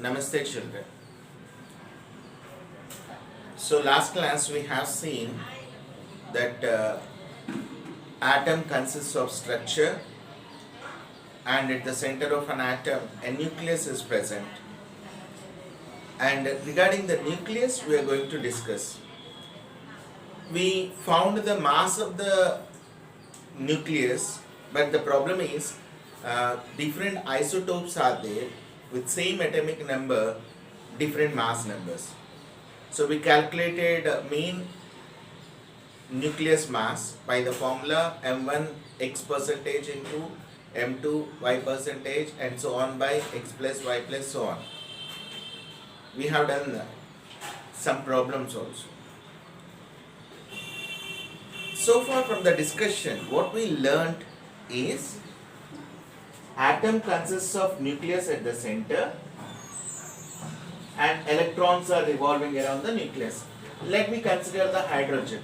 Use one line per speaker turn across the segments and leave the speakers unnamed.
Namaste children. So last class we have seen that atom consists of structure, and at the center of an atom a nucleus is present, and regarding the nucleus we are going to discuss. We found the mass of the nucleus, but the problem is different isotopes are there with same atomic number, different mass numbers. So we calculated mean nucleus mass by the formula m1 x percentage into m2 y percentage and so on by x plus y plus so on. We have done some problems also. So far from the discussion, what we learned is atom consists of nucleus at the center and electrons are revolving around the nucleus. Let me consider the hydrogen.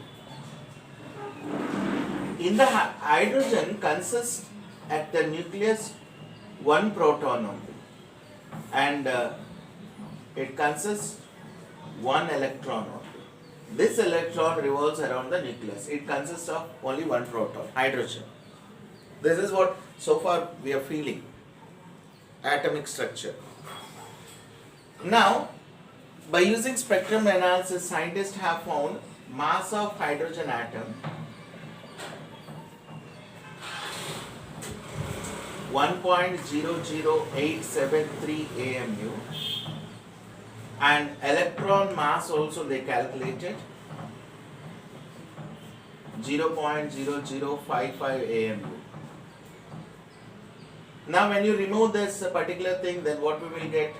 In the hydrogen consists at the nucleus one proton only, and it consists one electron only. This electron revolves around the nucleus. It consists of only one proton, hydrogen. This is what so far we are feeling, atomic structure. Now, by using spectrum analysis, scientists have found mass of hydrogen atom 1.00873 AMU, and electron mass also they calculated 0.0055 AMU. Now when you remove this particular thing, then what we will get?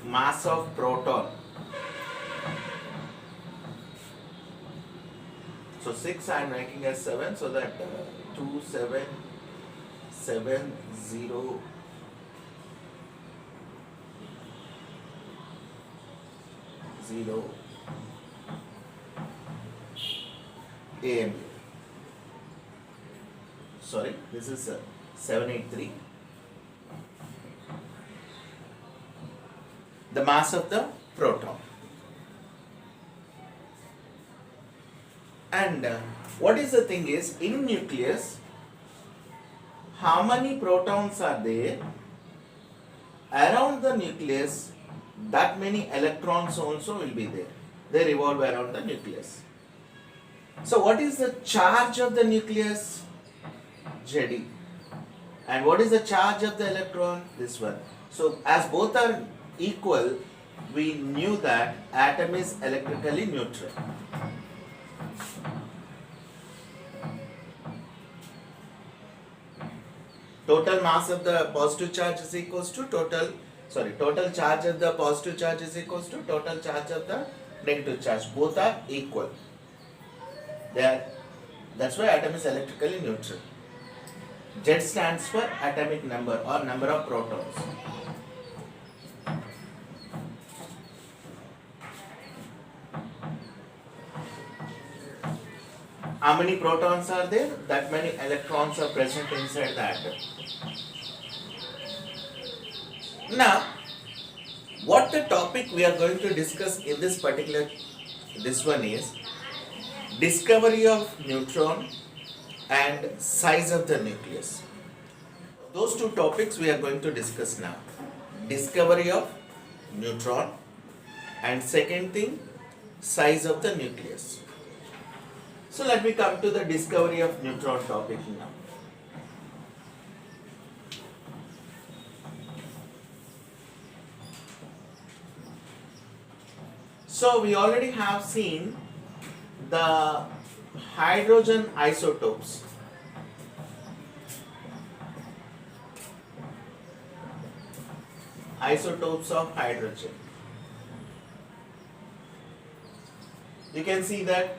Mass of proton. So 6 I am making as 7, so that 2770 AMU. Sorry, this is 783. The mass of the proton. And what is the thing is, in nucleus, how many protons are there? Around the nucleus, that many electrons also will be there. They revolve around the nucleus. So what is the charge of the nucleus? Zd. And what is the charge of the electron? This one. So as both are equal, we knew that atom is electrically neutral. Total mass of the positive charge is equals to total charge of the positive charge is equals to total charge of the negative charge. Both are equal. That's why atom is electrically neutral. Z stands for atomic number or number of protons. How many protons are there? That many electrons are present inside the atom. Now, what the topic we are going to discuss in this one is discovery of neutron and size of the nucleus. Those two topics we are going to discuss now. Discovery of neutron and second thing, size of the nucleus. So let me come to the discovery of neutron topic now. So we already have seen the hydrogen isotopes. Isotopes of hydrogen. You can see that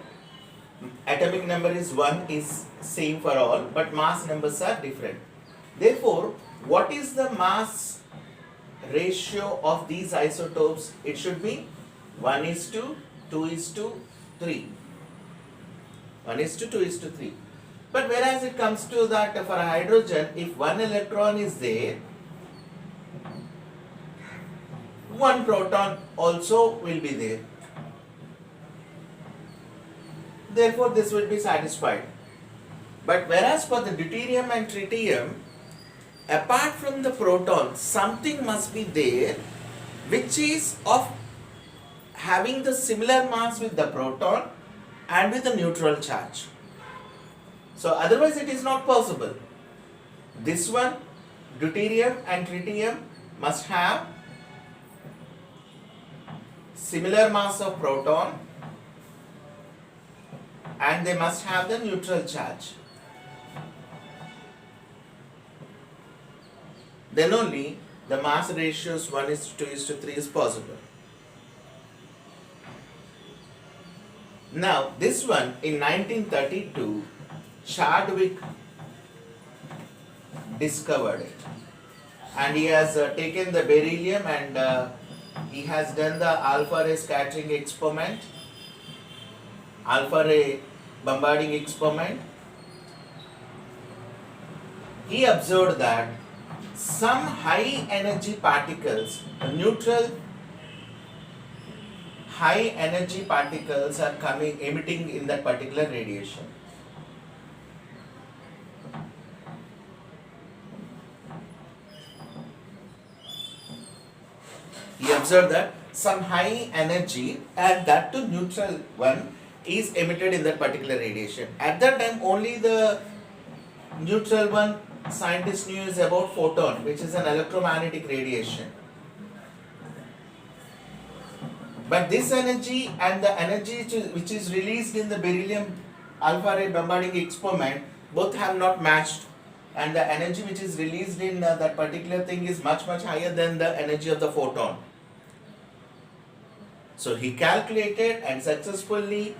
atomic number is 1 is same for all, but mass numbers are different. Therefore, what is the mass ratio of these isotopes? It should be 1:2:3. 1:2:3. But whereas it comes to that for hydrogen, if one electron is there, one proton also will be there. Therefore, this will be satisfied. But whereas for the deuterium and tritium, apart from the proton, something must be there which is of having the similar mass with the proton and with the neutral charge. So otherwise it is not possible. This one, deuterium and tritium, must have similar mass of proton and they must have the neutral charge. Then only the mass ratios 1:2:3 is possible. Now this one in 1932 Chadwick discovered it, and he has taken the beryllium and he has done the alpha ray scattering experiment, alpha ray bombarding experiment. He observed that some high energy particles, neutral high energy particles are emitting in that particular radiation. He observed that some high energy and that too neutral one is emitted in that particular radiation. At that time only the neutral one scientists knew is about photon, which is an electromagnetic radiation. But this energy and the energy which is released in the beryllium alpha ray bombarding experiment both have not matched, and the energy which is released in that particular thing is much higher than the energy of the photon. So he calculated and successfully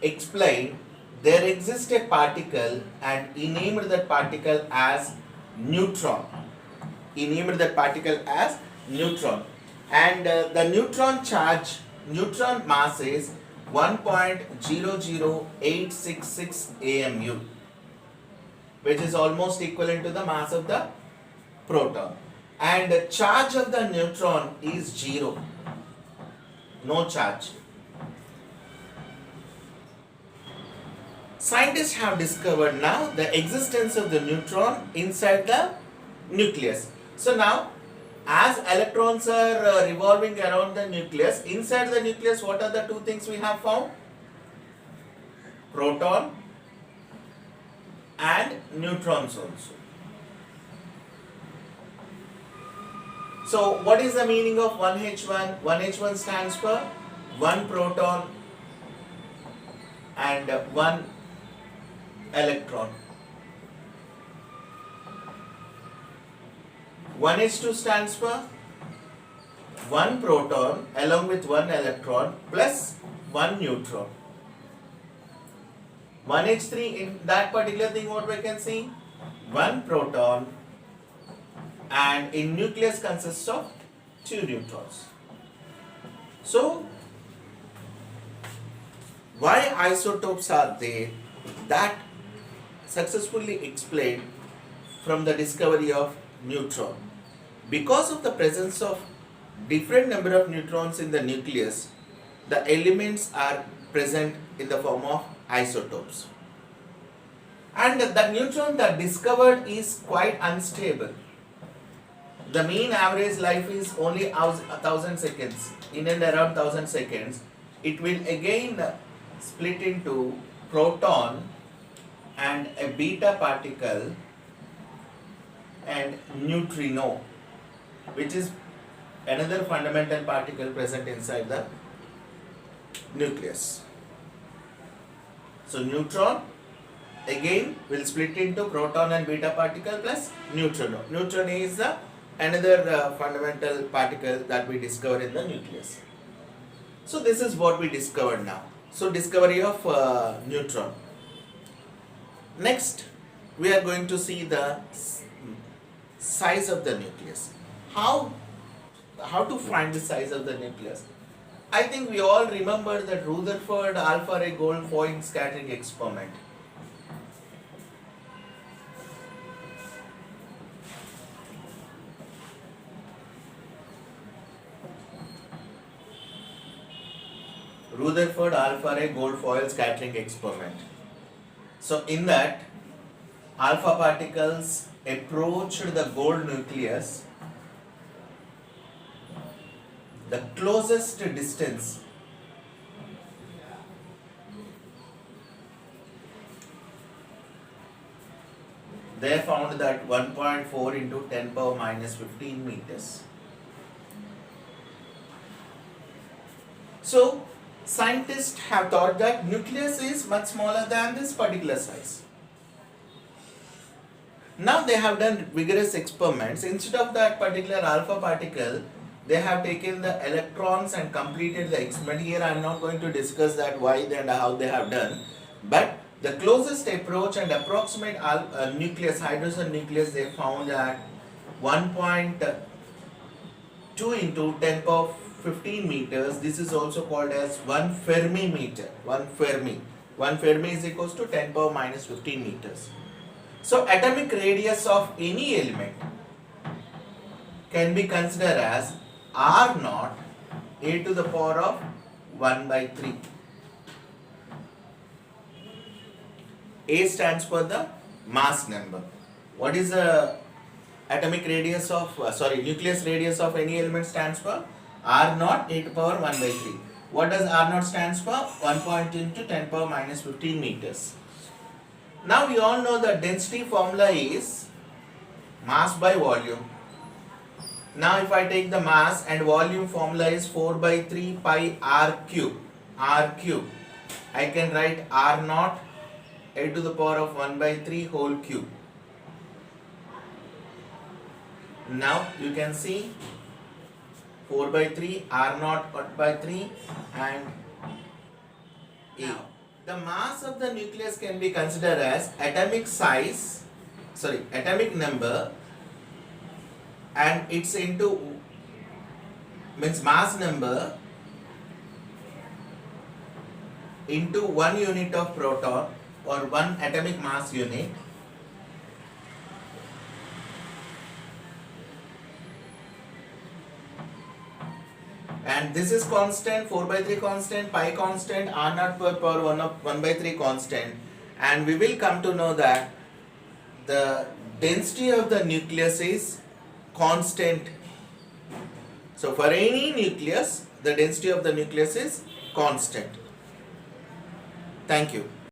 explained there exists a particle and he named that particle as neutron. He named that particle as neutron, and the neutron mass is 1.00866 AMU, which is almost equivalent to the mass of the proton, and the charge of the neutron is 0, no charge. Scientists have discovered now the existence of the neutron inside the nucleus. So now, as electrons are revolving around the nucleus, inside the nucleus what are the two things we have found? Proton and neutrons also. So what is the meaning of 1H1? 1H1 stands for 1 proton and 1 electron. 1H2 stands for 1 proton along with 1 electron plus 1 neutron. 1H3, in that particular thing what we can see? 1 proton, and in nucleus consists of 2 neutrons. So why isotopes are there? That successfully explained from the discovery of neutron. Because of the presence of different number of neutrons in the nucleus, the elements are present in the form of isotopes. And the neutron that discovered is quite unstable. The mean average life is only 1000 seconds, in and around 1000 seconds. It will again split into proton and a beta particle and neutrino, which is another fundamental particle present inside the nucleus. So neutron again will split into proton and beta particle plus neutrino. Neutrino is the another fundamental particle that we discover in the nucleus. So this is what we discovered now. So discovery of neutron. Next, we are going to see the size of the nucleus. How to find the size of the nucleus? I think we all remember the Rutherford alpha ray gold foil scattering experiment. Rutherford alpha ray gold foil scattering experiment. So in that, alpha particles approached the gold nucleus the closest distance they found that 1.4 into 10 power minus 15 meters. So scientists have thought that nucleus is much smaller than this particular size. Now they have done vigorous experiments. Instead of that particular alpha particle, they have taken the electrons and completed the experiment. Here I am not going to discuss that why and how they have done, but the closest approach and approximate nucleus, hydrogen nucleus, they found at 1.2 into 10 power 15 meters. This is also called as 1 Fermi meter. 1 Fermi. 1 Fermi is equals to 10 power minus 15 meters. So atomic radius of any element can be considered as R naught a to the power of 1 by 3. A stands for the mass number. What is the atomic radius of, nucleus radius of any element stands for? R naught a to the power 1 by 3. What does R naught stands for? 1 into 10 power minus 15 meters. Now we all know the density formula is mass by volume. Now if I take the mass and volume formula is 4 by 3 pi R cube. R cube. I can write R naught a to the power of 1 by 3 whole cube. Now you can see 4 by 3 R naught by 3 and A. Now, the mass of the nucleus can be considered as atomic number, and it's into means mass number into 1 unit of proton or 1 atomic mass unit and this is constant, 4 by 3 constant, pi constant, R naught per power 1 by 3 constant, and we will come to know that the density of the nucleus is constant. So for any nucleus, the density of the nucleus is constant. Thank you.